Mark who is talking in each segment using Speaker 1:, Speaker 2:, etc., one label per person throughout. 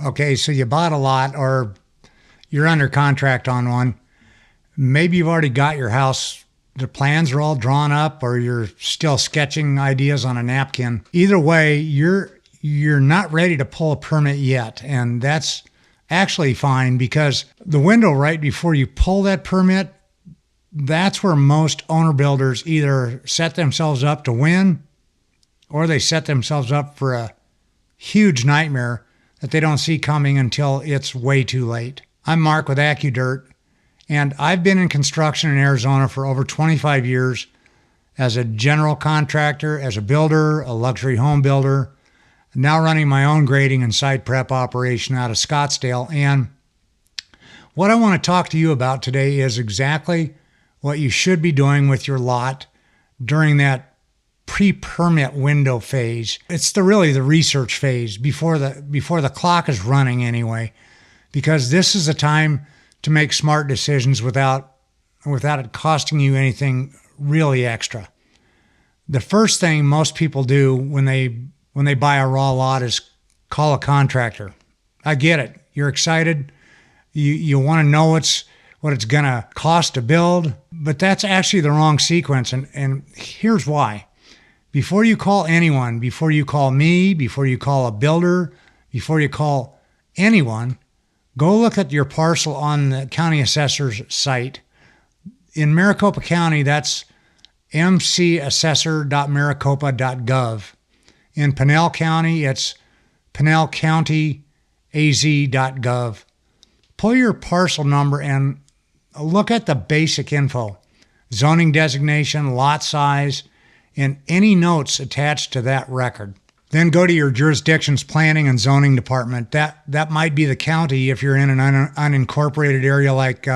Speaker 1: Okay, so you bought a lot or you're under contract on one. Maybe you've already got your house, the plans are all drawn up, or you're still sketching ideas on a napkin. Either way, you're not ready to pull a permit yet. And that's actually fine, because the window right before you pull that permit, that's where most owner builders either set themselves up to win, or they set themselves up for a huge nightmare that they don't see coming until it's way too late. I'm Mark with AccuDirt, and I've been in construction in Arizona for over 25 years as a general contractor, as a builder, a luxury home builder, now running my own grading and site prep operation out of Scottsdale. And what I want to talk to you about today is exactly what you should be doing with your lot during that pre-permit window phase. It's really the research phase before the clock is running anyway, because this is the time to make smart decisions without it costing you anything really extra. The first thing most people do when they buy a raw lot is call a contractor. I get it. You're excited. You want to know what it's going to cost to build, but that's actually the wrong sequence. And here's why. Before you call anyone, before you call me, before you call a builder, before you call anyone, go look at your parcel on the county assessor's site. In Maricopa County, that's mcassessor.maricopa.gov. In Pinal County, it's pinalcountyaz.gov. Pull your parcel number and look at the basic info, zoning designation, lot size, and any notes attached to that record. Then go to your jurisdiction's planning and zoning department. That might be the county if you're in an unincorporated area like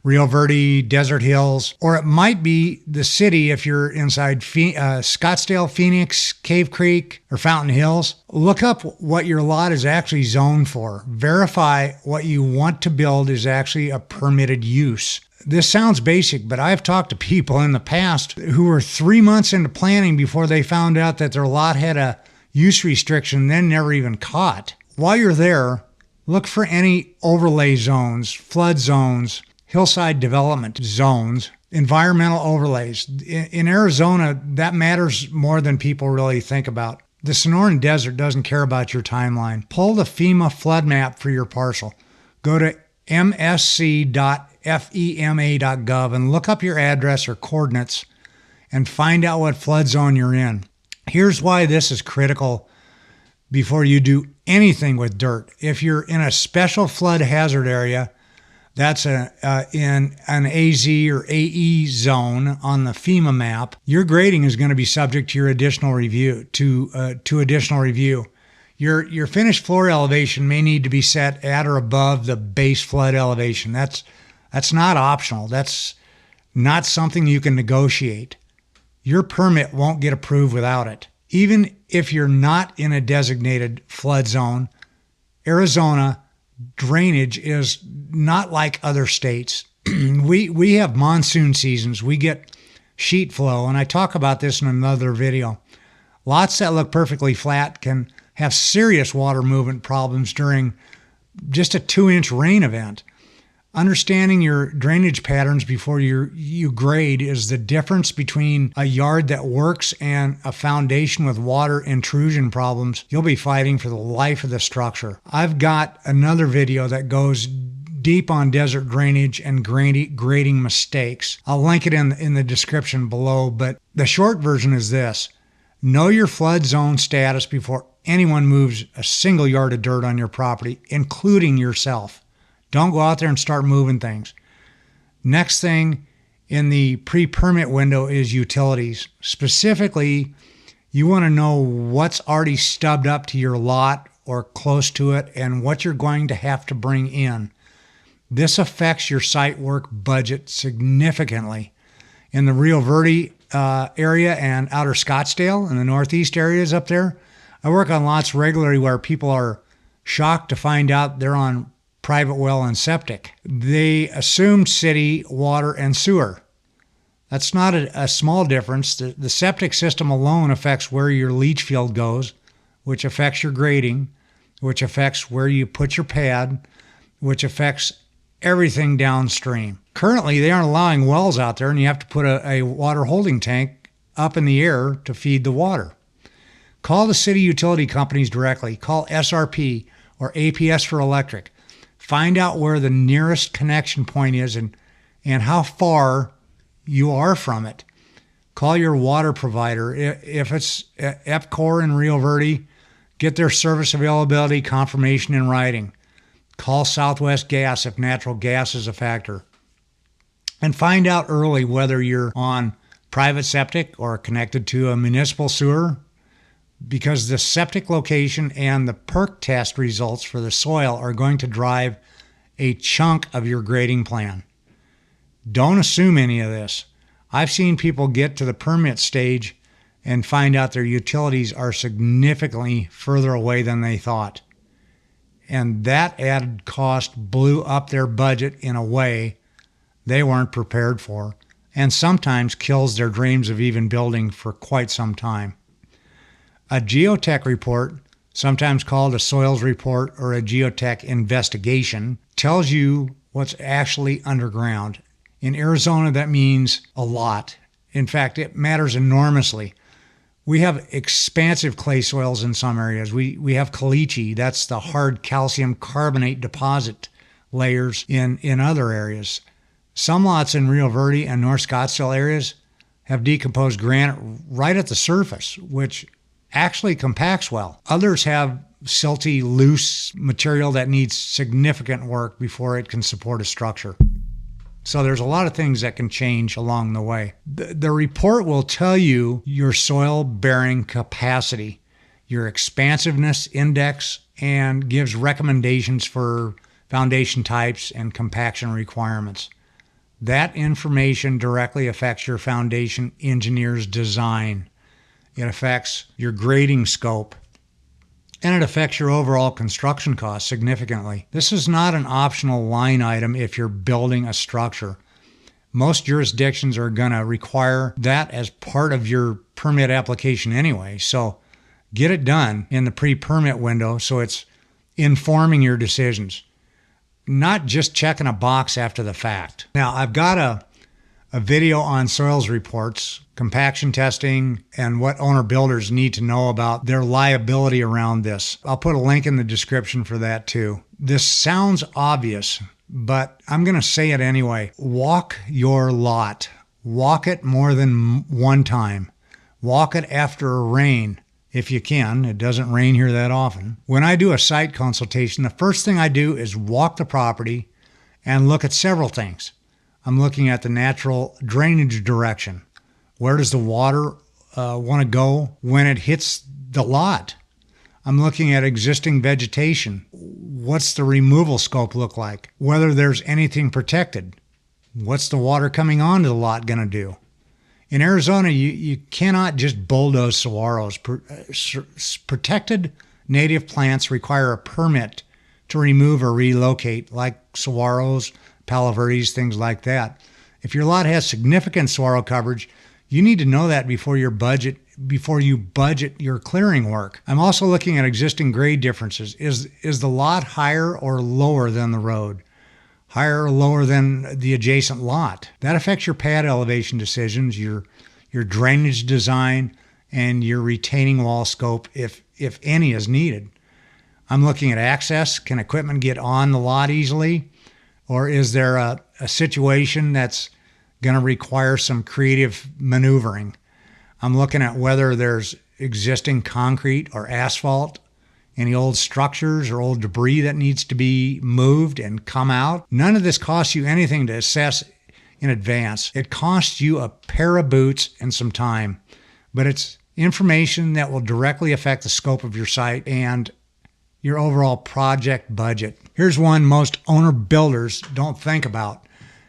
Speaker 1: Rio Verde, Desert Hills, or it might be the city if you're inside Scottsdale, Phoenix, Cave Creek, or Fountain Hills. Look up what your lot is actually zoned for. Verify what you want to build is actually a permitted use. This sounds basic, but I've talked to people in the past who were 3 months into planning before they found out that their lot had a use restriction, then never even caught. While you're there, look for any overlay zones, flood zones, hillside development zones, environmental overlays. In Arizona, that matters more than people really think about. The Sonoran Desert doesn't care about your timeline. Pull the FEMA flood map for your parcel. Go to msc.fema.gov and look up your address or coordinates and find out what flood zone you're in. Here's why this is critical before you do anything with dirt. If you're in a special flood hazard area, that's in an AZ or AE zone on the FEMA map, your grading is going to be subject to your additional review, to additional review. Your finished floor elevation may need to be set at or above the base flood elevation. That's not optional. That's not something you can negotiate. Your permit won't get approved without it. Even if you're not in a designated flood zone, Arizona drainage is not like other states. We have monsoon seasons. We get sheet flow, and I talk about this in another video. Lots that look perfectly flat can have serious water movement problems during just a 2-inch rain event. Understanding your drainage patterns before you grade is the difference between a yard that works and a foundation with water intrusion problems you'll be fighting for the life of the structure. I've got another video that goes deep on desert drainage and grading mistakes. I'll link it in the description below, but the short version is this. Know your flood zone status before anyone moves a single yard of dirt on your property, including yourself. Don't go out there and start moving things. Next thing in the pre-permit window is utilities. Specifically, you want to know what's already stubbed up to your lot or close to it and what you're going to have to bring in. This affects your site work budget significantly. In the Rio Verde area and outer Scottsdale and the northeast areas up there, I work on lots regularly where people are shocked to find out they're on private well and septic. They assumed city water and sewer. That's not a small difference. The septic system alone affects where your leach field goes, which affects your grading. which affects where you put your pad, which affects everything downstream. Currently, they aren't allowing wells out there, and you have to put a water holding tank up in the air to feed the water. Call the city utility companies directly. Call SRP or APS for electric. Find out where the nearest connection point is and how far you are from it. Call your water provider. If it's EPCOR in Rio Verde, get their service availability confirmation in writing. Call Southwest Gas if natural gas is a factor. And find out early whether you're on private septic or connected to a municipal sewer, because the septic location and the perk test results for the soil are going to drive a chunk of your grading plan. Don't assume any of this. I've seen people get to the permit stage and find out their utilities are significantly further away than they thought. And that added cost blew up their budget in a way they weren't prepared for, and sometimes kills their dreams of even building for quite some time. A geotech report, sometimes called a soils report or a geotech investigation, tells you what's actually underground. In Arizona, that means a lot. In fact, it matters enormously. We have expansive clay soils in some areas. We have caliche, that's the hard calcium carbonate deposit layers in other areas. Some lots in Rio Verde and North Scottsdale areas have decomposed granite right at the surface, which actually compacts well. Others have silty, loose material that needs significant work before it can support a structure. So there's a lot of things that can change along the way. The report will tell you your soil bearing capacity, your expansiveness index, and gives recommendations for foundation types and compaction requirements. That information directly affects your foundation engineer's design. It affects your grading scope, and it affects your overall construction costs significantly. This is not an optional line item if you're building a structure. Most jurisdictions are going to require that as part of your permit application anyway, so get it done in the pre-permit window so it's informing your decisions, not just checking a box after the fact. Now, I've got a video on soils reports, compaction testing, and what owner-builders need to know about their liability around this. I'll put a link in the description for that too. This sounds obvious, but I'm going to say it anyway. Walk your lot. Walk it more than one time. Walk it after a rain, if you can. It doesn't rain here that often. When I do a site consultation, the first thing I do is walk the property and look at several things. I'm looking at the natural drainage direction. Where does the water want to go when it hits the lot? I'm looking at existing vegetation. What's the removal scope look like? Whether there's anything protected. What's the water coming onto the lot going to do? In Arizona, you cannot just bulldoze saguaros. Protected native plants require a permit to remove or relocate, like saguaros, palo verdes, things like that. If your lot has significant saguaro coverage, you need to know that before you budget your clearing work. I'm also looking at existing grade differences. Is the lot higher or lower than the road? Higher or lower than the adjacent lot? That affects your pad elevation decisions, your drainage design, and your retaining wall scope, if any is needed. I'm looking at access. Can equipment get on the lot easily? Or is there a situation that's going to require some creative maneuvering? I'm looking at whether there's existing concrete or asphalt, any old structures or old debris that needs to be moved and come out. None of this costs you anything to assess in advance. It costs you a pair of boots and some time, but it's information that will directly affect the scope of your site and your overall project budget. Here's one most owner builders don't think about.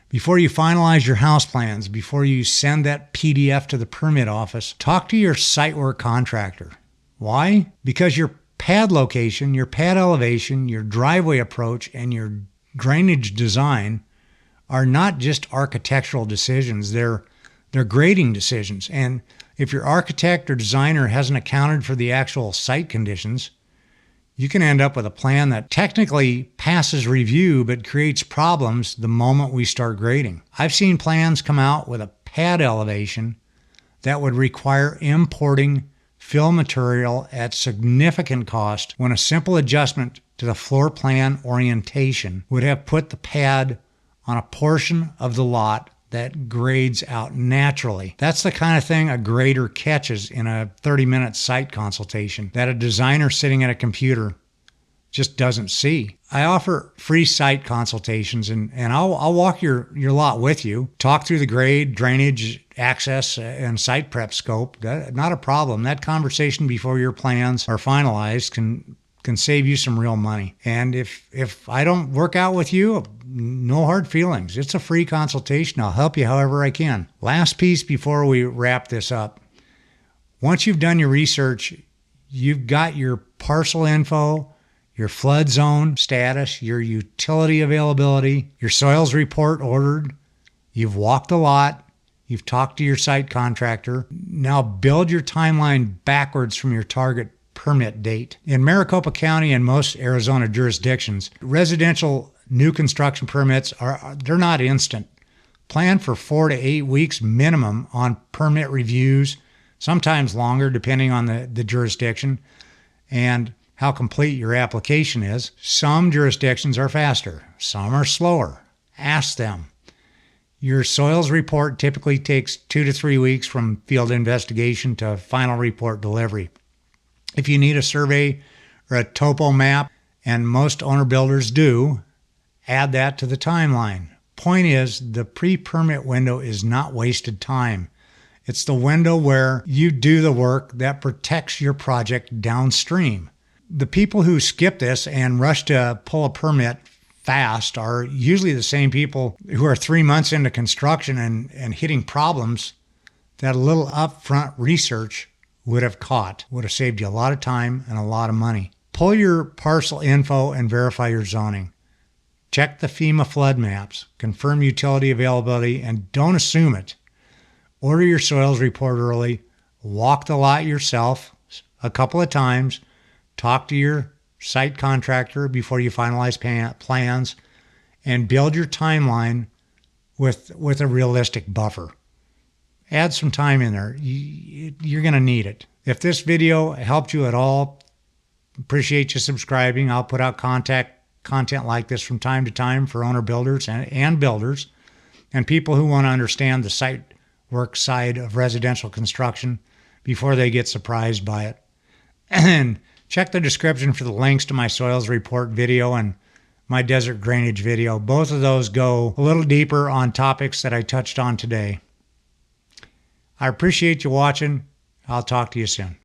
Speaker 1: Before you finalize your house plans, before you send that PDF to the permit office, talk to your site work contractor. Why? Because your pad location, your pad elevation, your driveway approach, and your drainage design are not just architectural decisions. They're grading decisions. And if your architect or designer hasn't accounted for the actual site conditions, you can end up with a plan that technically passes review but creates problems the moment we start grading. I've seen plans come out with a pad elevation that would require importing fill material at significant cost when a simple adjustment to the floor plan orientation would have put the pad on a portion of the lot that grades out naturally. That's the kind of thing a grader catches in a 30-minute site consultation that a designer sitting at a computer just doesn't see. I offer free site consultations, and I'll walk your lot with you, talk through the grade, drainage, access, and site prep scope. Not a problem. That conversation before your plans are finalized can save you some real money. And if I don't work out with you, no hard feelings. It's a free consultation. I'll help you however I can. Last piece before we wrap this up. Once you've done your research, you've got your parcel info, your flood zone status, your utility availability, your soils report ordered. You've walked the lot. You've talked to your site contractor. Now build your timeline backwards from your target permit date. In Maricopa County and most Arizona jurisdictions, residential new construction permits they're not instant. Plan for 4 to 8 weeks minimum on permit reviews, sometimes longer depending on the jurisdiction and how complete your application is. Some jurisdictions are faster, some are slower. Ask them. Your soils report typically takes 2 to 3 weeks from field investigation to final report delivery. If you need a survey or a topo map, and most owner builders do, add that to the timeline. Point is, the pre-permit window is not wasted time. It's the window where you do the work that protects your project downstream. The people who skip this and rush to pull a permit fast are usually the same people who are 3 months into construction and hitting problems that a little upfront research would have saved you a lot of time and a lot of money. Pull your parcel info and verify your zoning. Check the FEMA flood maps, confirm utility availability, and don't assume it. Order your soils report early, walk the lot yourself a couple of times, talk to your site contractor before you finalize plans, and build your timeline with a realistic buffer. Add some time in there. You're going to need it. If this video helped you at all, appreciate you subscribing. I'll put out content like this from time to time for owner builders and builders and people who want to understand the site work side of residential construction before they get surprised by it. And check the description for the links to my soils report video and my desert drainage video. Both of those go a little deeper on topics that I touched on today. I appreciate you watching. I'll talk to you soon.